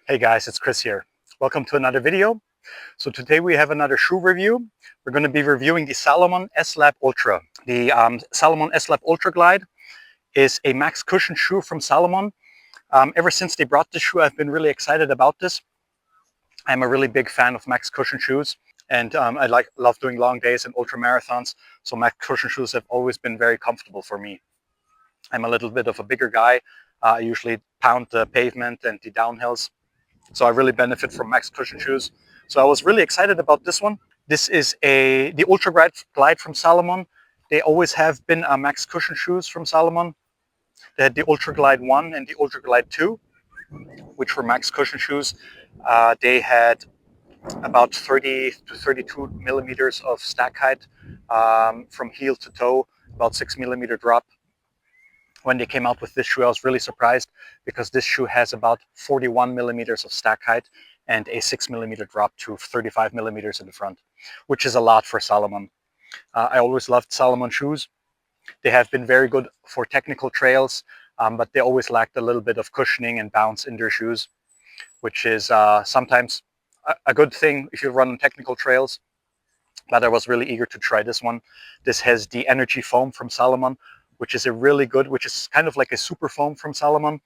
Hey guys, it's Chris here. Welcome to another video. So today we have another shoe review. We're going to be reviewing the SALOMON S Ultra. The SALOMON S Ultra Glide is a max cushion shoe from SALOMON. Ever since they brought this shoe, I've been really excited about this. I'm a really big fan of max cushion shoes, and I love doing long days and ultra marathons. So max cushion shoes have always been very comfortable for me. I'm a little bit of a bigger guy. I usually pound the pavement and the downhills. So I really benefit from max cushion shoes. So I was really excited about this one. This is the Ultra Glide from SALOMON. They always have been max cushion shoes from SALOMON. They had the Ultra Glide 1 and the Ultra Glide 2, which were max cushion shoes. They had about 30 to 32 millimeters of stack height from heel to toe, about 6 millimeter drop. When they came out with this shoe, I was really surprised because this shoe has about 41 millimeters of stack height and a 6 millimeter drop to 35 millimeters in the front, which is a lot for SALOMON. I always loved SALOMON shoes. They have been very good for technical trails, but they always lacked a little bit of cushioning and bounce in their shoes, which is sometimes a good thing if you run on technical trails. But I was really eager to try this one. This has the Energy Foam from SALOMON, which is which is kind of like a super foam from SALOMON.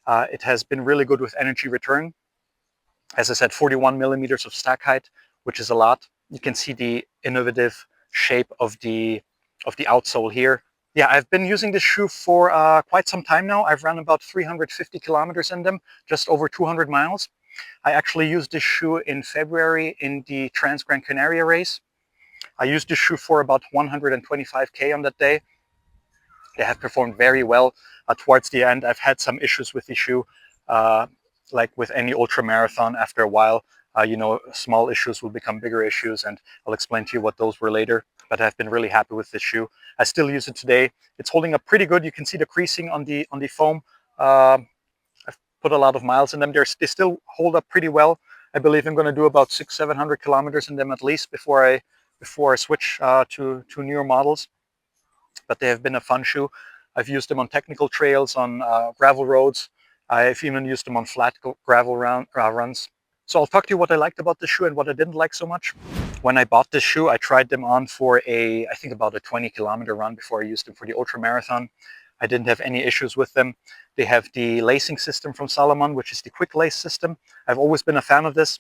It has been really good with energy return. As I said, 41 millimeters of stack height, which is a lot. You can see the innovative shape of the outsole here. Yeah, I've been using this shoe for quite some time now. I've run about 350 kilometers in them, just over 200 miles. I actually used this shoe in February in the Transgrancanaria race. I used this shoe for about 125K on that day. They have performed very well towards the end. I've had some issues with the shoe, like with any ultra marathon. After a while, small issues will become bigger issues, and I'll explain to you what those were later. But I've been really happy with this shoe. I still use it today. It's holding up pretty good. You can see the creasing on the foam. I've put a lot of miles in them. They still hold up pretty well. I believe I'm going to do about 600-700 kilometers in them at least before I switch to newer models. But they have been a fun shoe. I've used them on technical trails, on gravel roads. I've even used them on flat gravel runs. So I'll talk to you what I liked about the shoe and what I didn't like so much. When I bought this shoe, I tried them on for I think about a 20-kilometer run before I used them for the ultra marathon. I didn't have any issues with them. They have the lacing system from SALOMON, which is the quick lace system. I've always been a fan of this.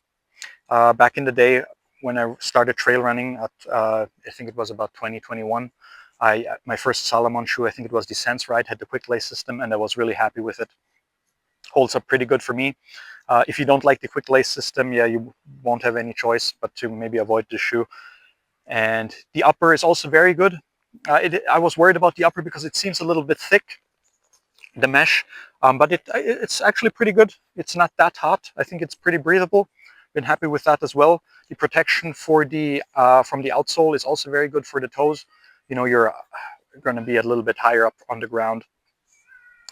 Back in the day when I started trail running, I think it was about 2021, my first SALOMON shoe, I think it was the Sense Ride, had the quick lace system, and I was really happy with it. Holds up pretty good for me. If you don't like the quick lace system, yeah, you won't have any choice but to maybe avoid the shoe. And the upper is also very good. I was worried about the upper because it seems a little bit thick, the mesh, but it's actually pretty good. It's not that hot. I think it's pretty breathable. Been happy with that as well. The protection for the from the outsole is also very good for the toes. You know, you're going to be a little bit higher up on the ground,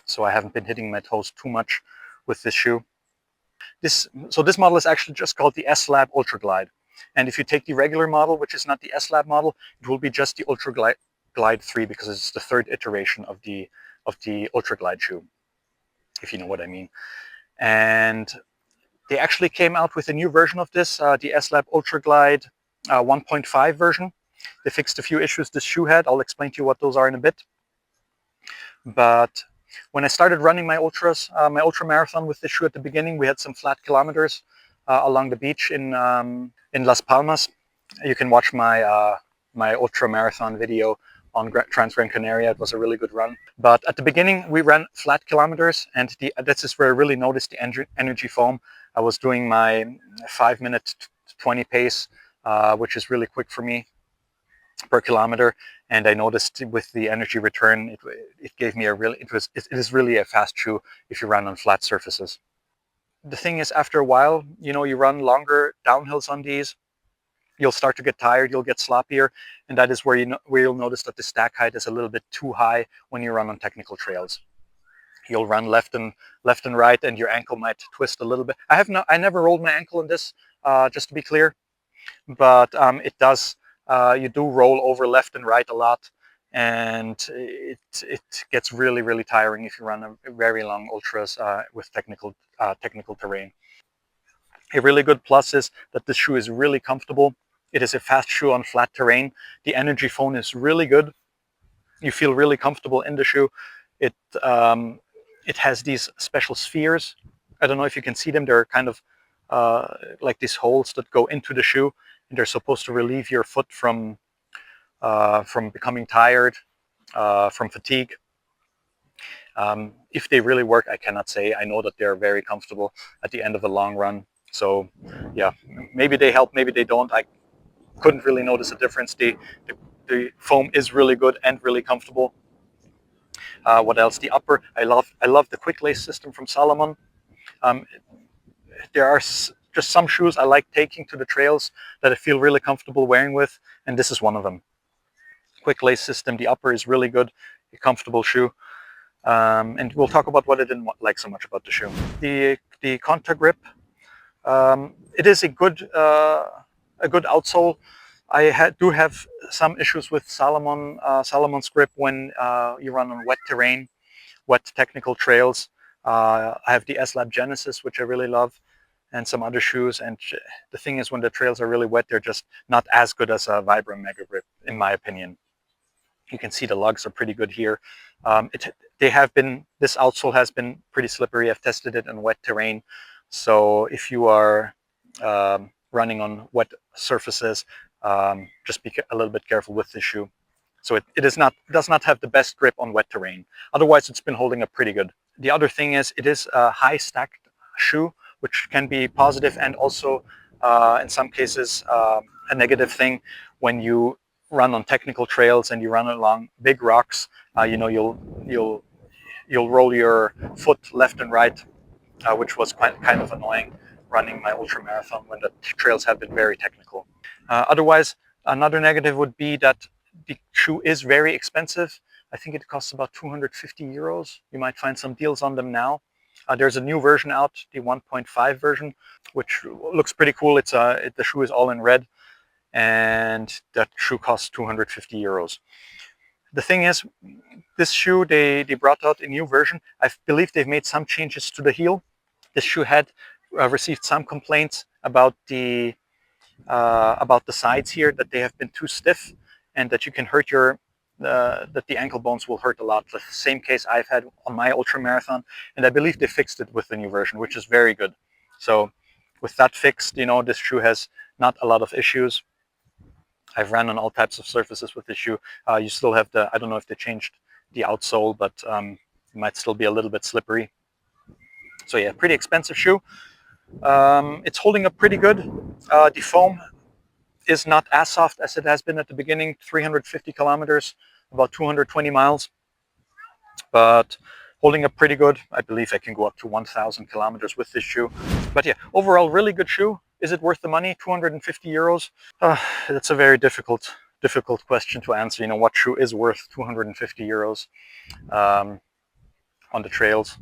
so I haven't been hitting my toes too much with this shoe. This model is actually just called the S Ultra Glide, and if you take the regular model, which is not the S model, it will be just the Ultra Glide 3 because it's the third iteration of the Ultra Glide shoe, if you know what I mean. And they actually came out with a new version of this, the S Ultra Glide 1.5 version. They fixed a few issues this shoe had. I'll explain to you what those are in a bit. But when I started running my ultras, my ultra marathon with this shoe at the beginning, we had some flat kilometers along the beach in Las Palmas. You can watch my my ultra marathon video on Transgrancanaria. It was a really good run. But at the beginning, we ran flat kilometers, and this is where I really noticed the energy foam. I was doing my 5-minute 20 pace, which is really quick for me per kilometer, and I noticed with the energy return, it gave me it is really a fast shoe if you run on flat surfaces. The thing is, after a while, you know, you run longer downhills on these, you'll start to get tired, you'll get sloppier, and that is where you'll notice that the stack height is a little bit too high when you run on technical trails. You'll run left and right, and your ankle might twist a little bit. I never rolled my ankle in this, just to be clear, but it does. You do roll over left and right a lot, and it gets really tiring if you run a very long ultras with technical terrain. A really good plus is that this shoe is really comfortable. It is a fast shoe on flat terrain. The energy phone is really good. You feel really comfortable in the shoe. It it has these special spheres. I don't know if you can see them. They're kind of like these holes that go into the shoe, and they're supposed to relieve your foot from becoming tired, from fatigue. If they really work, I cannot say. I know that they're very comfortable at the end of the long run. So yeah, maybe they help, maybe they don't. I couldn't really notice a difference. The foam is really good and really comfortable. What else? The upper, I love the quick lace system from Salomon. Um, there are just some shoes I like taking to the trails that I feel really comfortable wearing with, and this is one of them. Quick lace system. The upper is really good, a comfortable shoe. And we'll talk about what I didn't like so much about the shoe. The contact grip. It is a good outsole. I do have some issues with Salomon's grip when you run on wet terrain, wet technical trails. I have the S-Lab Genesis, which I really love, and some other shoes. And the thing is, when the trails are really wet, they're just not as good as a Vibram Mega Grip, in my opinion. You can see the lugs are pretty good here. This outsole has been pretty slippery. I've tested it in wet terrain. So if you are running on wet surfaces, just be a little bit careful with this shoe. So it does not have the best grip on wet terrain. Otherwise, it's been holding up pretty good. The other thing is, it is a high stacked shoe, which can be positive and also in some cases a negative thing. When you run on technical trails and you run along big rocks, you know, you'll roll your foot left and right, which was kind of annoying running my ultra marathon when the trails have been very technical. Otherwise, another negative would be that the shoe is very expensive. I think it costs about 250 euros. You might find some deals on them now. There's a new version out, the 1.5 version, which looks pretty cool. The shoe is all in red, and that shoe costs 250 euros. The thing is, this shoe, they brought out a new version. I believe they've made some changes to the heel. This shoe had received some complaints about the sides here, that they have been too stiff and that you can hurt that the ankle bones will hurt a lot. The same case I've had on my ultra marathon, and I believe they fixed it with the new version, which is very good. So with that fixed, you know, this shoe has not a lot of issues. I've ran on all types of surfaces with this shoe. You still have I don't know if they changed the outsole, but it might still be a little bit slippery. So yeah, pretty expensive shoe. It's holding up pretty good. The foam is not as soft as it has been at the beginning. 350 kilometers, about 220 miles, but holding up pretty good. I believe I can go up to 1,000 kilometers with this shoe. But yeah, overall, really good shoe. Is it worth the money? 250 euros? That's a very difficult question to answer. You know, what shoe is worth 250 euros on the trails?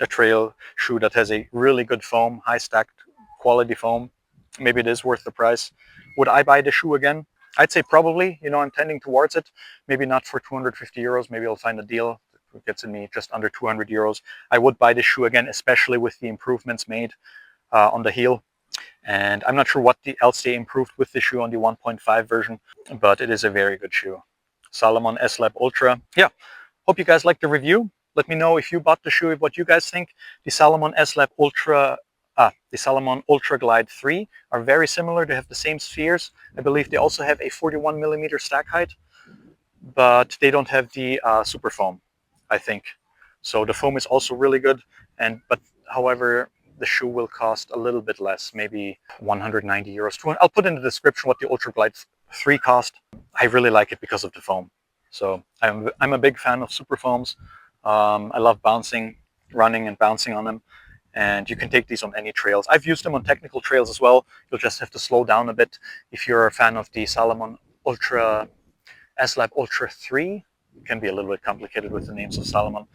A trail shoe that has a really good foam, high stacked quality foam. Maybe it is worth the price. Would I buy the shoe again? I'd say probably. You know, I'm tending towards it. Maybe not for 250 euros. Maybe I'll find a deal that gets me just under 200 euros. I would buy the shoe again, especially with the improvements made on the heel. And I'm not sure what else they improved with the shoe on the 1.5 version, but it is a very good shoe. Salomon S-Lab Ultra. Yeah, hope you guys liked the review. Let me know if you bought the shoe, what you guys think. The Salomon S-Lab Ultra, the Salomon Ultra Glide 3 are very similar. They have the same spheres. I believe they also have a 41 millimeter stack height, but they don't have the super foam, I think. So the foam is also really good, but however, the shoe will cost a little bit less, maybe 190 euros. I'll put in the description what the Ultra Glide 3 cost. I really like it because of the foam. So I'm a big fan of super foams. I love running and bouncing on them. And you can take these on any trails. I've used them on technical trails as well. You'll just have to slow down a bit. If you're a fan of the Salomon S-Lab Ultra 3, it can be a little bit complicated with the names of Salomon.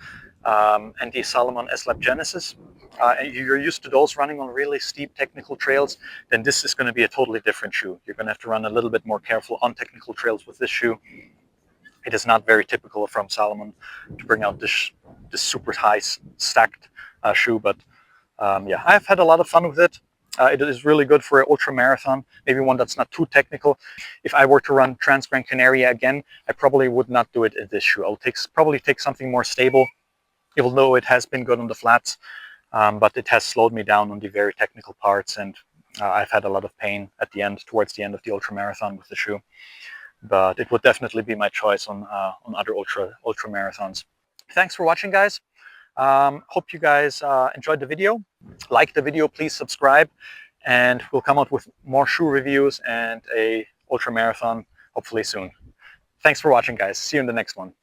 And the Salomon S-Lab Genesis, and you're used to those running on really steep technical trails, then this is going to be a totally different shoe. You're going to have to run a little bit more careful on technical trails with this shoe. It is not very typical from Salomon to bring out this super high stacked shoe, but yeah, I've had a lot of fun with it. It is really good for an ultra marathon, maybe one that's not too technical. If I were to run Transgrancanaria again, I probably would not do it in this shoe. I'll probably take something more stable, even though it has been good on the flats, but it has slowed me down on the very technical parts, and I've had a lot of pain at the end, towards the end of the ultra marathon with the shoe. But it would definitely be my choice on other ultra marathons. Thanks for watching, guys. Hope you guys enjoyed the video. Like the video, please subscribe, and we'll come out with more shoe reviews and a ultra marathon hopefully soon. Thanks for watching, guys. See you in the next one.